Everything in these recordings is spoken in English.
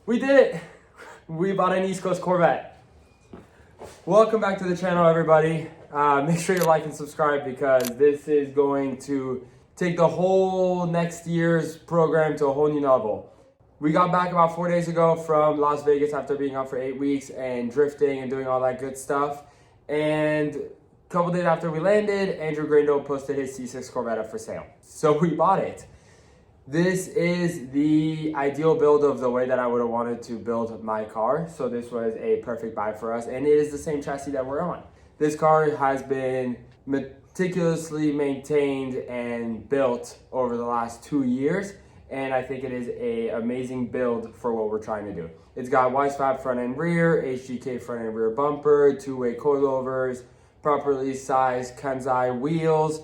We did it! We bought an East Coast Corvette. Welcome back to the channel, everybody. Make sure you like and subscribe because this is going to take the whole next year's program to a whole new level. We got back about 4 days ago from Las Vegas after being out for 8 weeks and drifting and doing all that good stuff. And a couple days after we landed, Andrew Grindle posted his C6 Corvette up for sale. So we bought it. This is the ideal build of the way that I would have wanted to build my car. So this was a perfect buy for us, and it is the same chassis that we're on. This car has been meticulously maintained and built over the last 2 years, and I think it is an amazing build for what we're trying to do. It's got Wisefab front and rear, HGK front and rear bumper, two-way coilovers, properly sized Kansai wheels,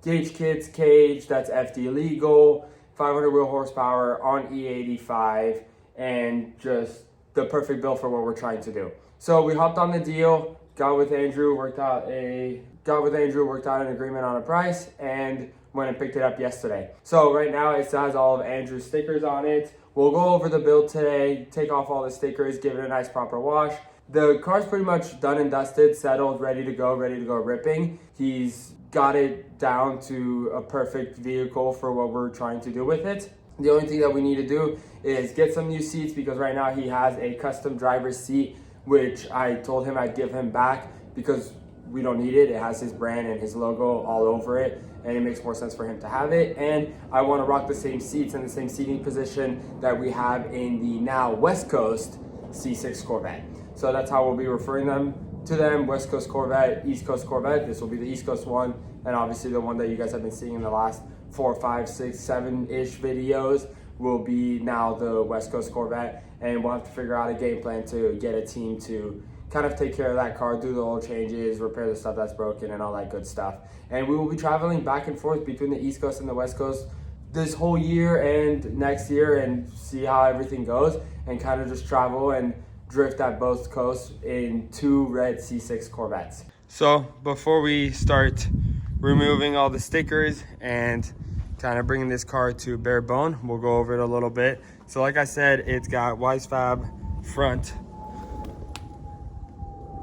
gauge kits cage, that's FD legal, 500 wheel horsepower on E85, and just the perfect build for what we're trying to do. So we hopped on the deal, got with Andrew, worked out an agreement on a price, and went and picked it up yesterday. So right now it still has all of Andrew's stickers on it. We'll go over the build today, take off all the stickers, give it a nice proper wash. The car's pretty much done and dusted, settled, ready to go ripping. He's got it down to a perfect vehicle for what we're trying to do with it. The only thing that we need to do is get some new seats because right now he has a custom driver's seat, which I told him I'd give him back because we don't need it. It has his brand and his logo all over it, and it makes more sense for him to have it. And I want to rock the same seats and the same seating position that we have in the now West Coast C6 Corvette. So that's how we'll be referring to them, West Coast Corvette, East Coast Corvette. This will be the East Coast one, and obviously the one that you guys have been seeing in the last 4, 5, 6, 7-ish videos will be now the West Coast Corvette, and we'll have to figure out a game plan to get a team to kind of take care of that car, do the oil changes, repair the stuff that's broken, and all that good stuff. And we will be traveling back and forth between the East Coast and the West Coast this whole year and next year and see how everything goes, and kind of just travel and drift at both coasts in 2 red C6 Corvettes. So before we start removing all the stickers and kind of bringing this car to bare bone, we'll go over it a little bit. So like I said, it's got Wisefab front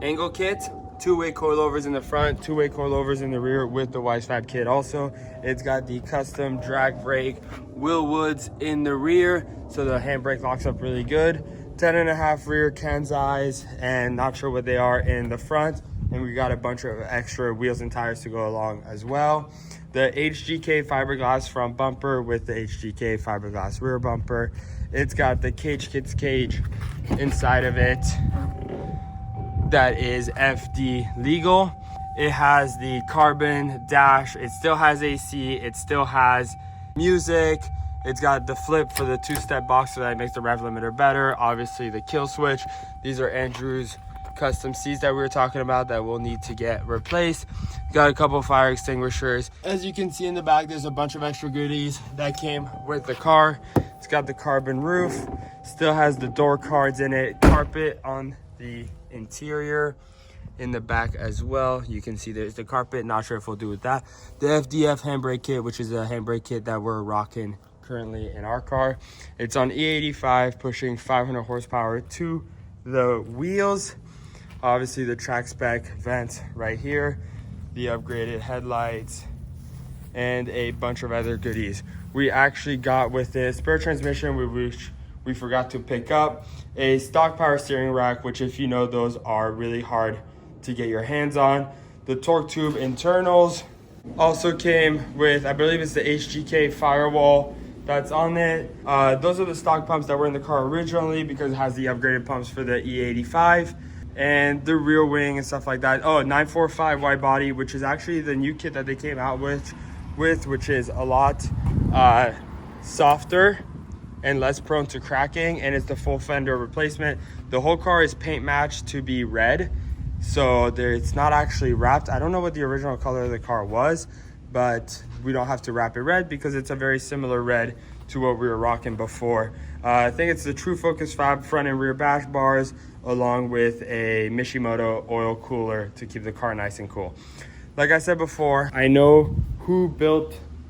angle kit, two-way coilovers in the front, two-way coilovers in the rear with the Wisefab kit also. It's got the custom drag brake wheel woods in the rear, so the handbrake locks up really good. 10.5 rear Kansais, and not sure what they are in the front. And we got a bunch of extra wheels and tires to go along as well. The HGK fiberglass front bumper with the HGK fiberglass rear bumper. It's got the cage kits cage inside of it that is FD legal. It has the carbon dash. It still has AC. It still has music. It's got the flip for the 2-step box so that it makes the rev limiter better. Obviously the kill switch. These are Andrew's custom seats that we were talking about that will need to get replaced. Got a couple fire extinguishers. As you can see in the back, there's a bunch of extra goodies that came with the car. It's got the carbon roof. Still has the door cards in it. Carpet on the interior. In the back as well, you can see there's the carpet. Not sure if we'll do with that. The FDF handbrake kit, which is a handbrake kit that we're rocking currently in our car. It's on E85, pushing 500 horsepower to the wheels. Obviously the track spec vents right here, the upgraded headlights, and a bunch of other goodies. We actually got with this spare transmission, we forgot to pick up a stock power steering rack, which if you know, those are really hard to get your hands on. The torque tube internals also came with, I believe it's the HGK firewall that's on it. Those are the stock pumps that were in the car originally because it has the upgraded pumps for the E85 and the rear wing and stuff like that. Oh, 945 wide body, which is actually the new kit that they came out with which is a lot softer and less prone to cracking, and it's the full fender replacement. The whole car is paint matched to be red, so it's not actually wrapped. I don't know what the original color of the car was, but we don't have to wrap it red because it's a very similar red to what we were rocking before. I think it's the True Focus Fab front and rear bash bars, along with a Mishimoto oil cooler to keep the car nice and cool. Like I said before, I know who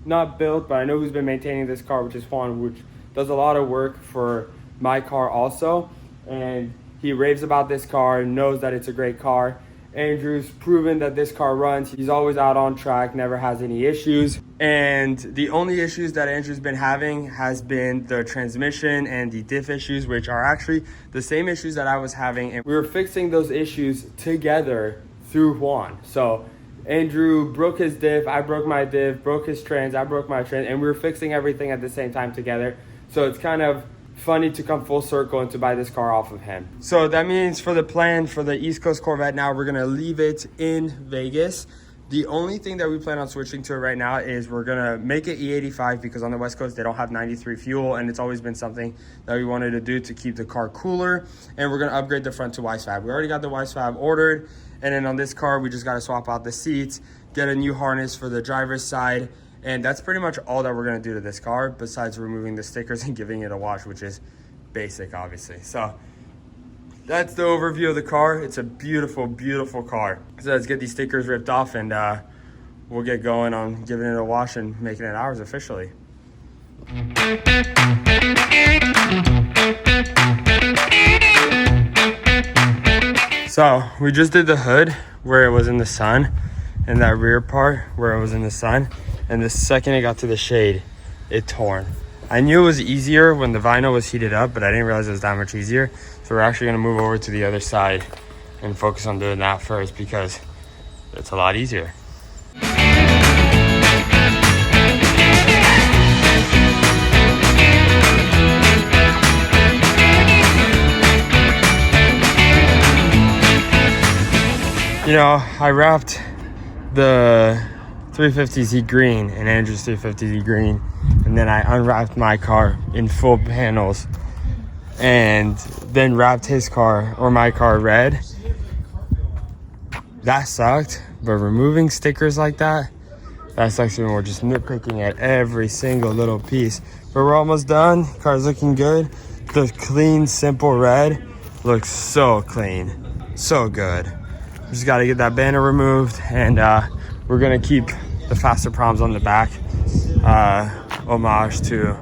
not built, but I know who's been maintaining this car, which is Juan, which does a lot of work for my car also, and he raves about this car, knows that it's a great car. Andrew's proven that this car runs. He's always out on track, never has any issues. And the only issues that Andrew's been having has been the transmission and the diff issues, which are actually the same issues that I was having. And we were fixing those issues together through Juan. So Andrew broke his diff, I broke my diff, broke his trans, I broke my trans, and we were fixing everything at the same time together. So it's kind of funny to come full circle and to buy this car off of him. So that means for the plan for the East Coast Corvette now, we're gonna leave it in Vegas. The only thing that we plan on switching to right now is we're gonna make it E85 because on the West Coast, they don't have 93 fuel, and it's always been something that we wanted to do to keep the car cooler. And we're gonna upgrade the front to WiseFab. We already got the WiseFab ordered. And then on this car, we just gotta swap out the seats, get a new harness for the driver's side, and that's pretty much all that we're gonna do to this car besides removing the stickers and giving it a wash, which is basic, obviously. So that's the overview of the car. It's a beautiful, beautiful car. So let's get these stickers ripped off, and we'll get going on giving it a wash and making it ours officially. So we just did the hood where it was in the sun, and that rear part where it was in the sun. And the second it got to the shade, it torn. I knew it was easier when the vinyl was heated up, but I didn't realize it was that much easier. So we're actually gonna move over to the other side and focus on doing that first because it's a lot easier. You know, I wrapped the 350Z green and Andrew's 350Z green, and then I unwrapped my car in full panels and then wrapped his car or my car red. That sucked, but removing stickers like that sucks when we're just nitpicking at every single little piece. But we're almost done. Car's looking good. The clean, simple red looks so clean, so good. Just got to get that banner removed, and we're gonna keep the faster proms on the back, homage to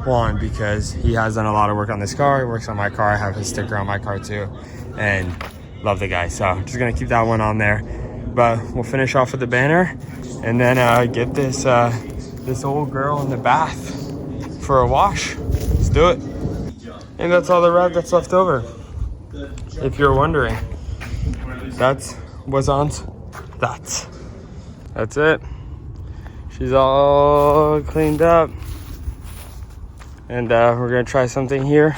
Juan because he has done a lot of work on this car. He works on my car. I have his sticker on my car too, and love the guy. So just gonna keep that one on there, but we'll finish off with the banner and then get this this old girl in the bath for a wash. Let's do it. And that's all the wrap that's left over, if you're wondering. That's what's on that. That's it. She's all cleaned up. And we're gonna try something here.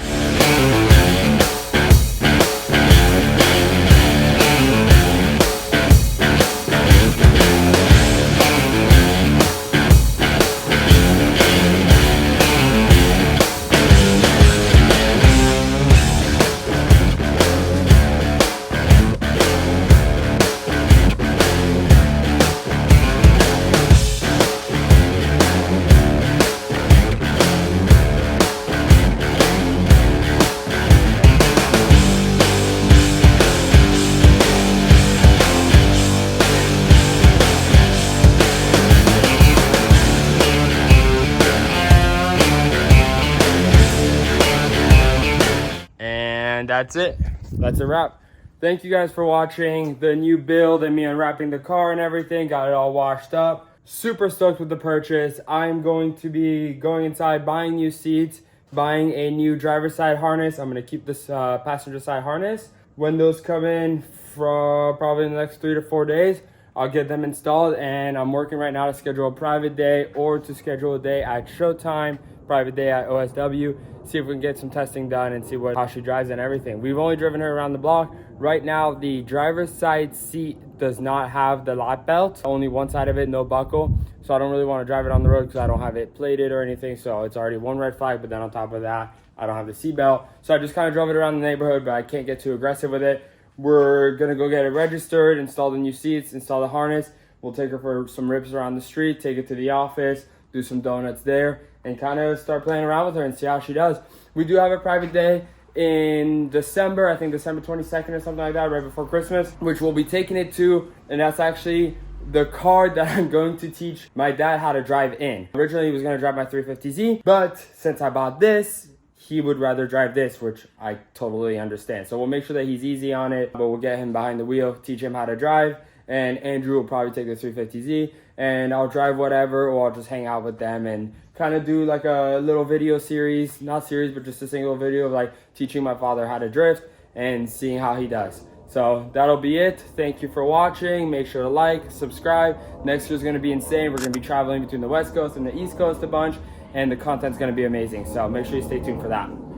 And that's it. That's a wrap. Thank you guys for watching the new build and me unwrapping the car and everything. Got it all washed up. Super stoked with the purchase. I'm going to be going inside, buying new seats, buying a new driver's side harness. I'm going to keep this passenger side harness. When those come in for probably in the next 3 to 4 days, I'll get them installed, and I'm working right now to schedule a private day or to schedule a day at Showtime, private day at OSW, see if we can get some testing done and see how she drives and everything. We've only driven her around the block. Right now, the driver's side seat does not have the lap belt, only one side of it, no buckle. So I don't really want to drive it on the road because I don't have it plated or anything. So it's already one red flag, but then on top of that, I don't have the seat belt. So I just kind of drove it around the neighborhood, but I can't get too aggressive with it. We're gonna go get it registered, install the new seats, install the harness. We'll take her for some rips around the street, take it to the office, do some donuts there, and kind of start playing around with her and see how she does. We do have a private day in December, I think December 22nd or something like that, right before Christmas, which we'll be taking it to, and that's actually the car that I'm going to teach my dad how to drive in. Originally, he was gonna drive my 350Z, but since I bought this, he would rather drive this, which I totally understand. So we'll make sure that he's easy on it, but we'll get him behind the wheel, teach him how to drive, and Andrew will probably take the 350Z, and I'll drive whatever, or I'll just hang out with them and kind of do like a little video series, not series, but just a single video of like teaching my father how to drift and seeing how he does. So that'll be it. Thank you for watching. Make sure to like, subscribe. Next year's gonna be insane. We're gonna be traveling between the West Coast and the East Coast a bunch, and the content's gonna be amazing. So make sure you stay tuned for that.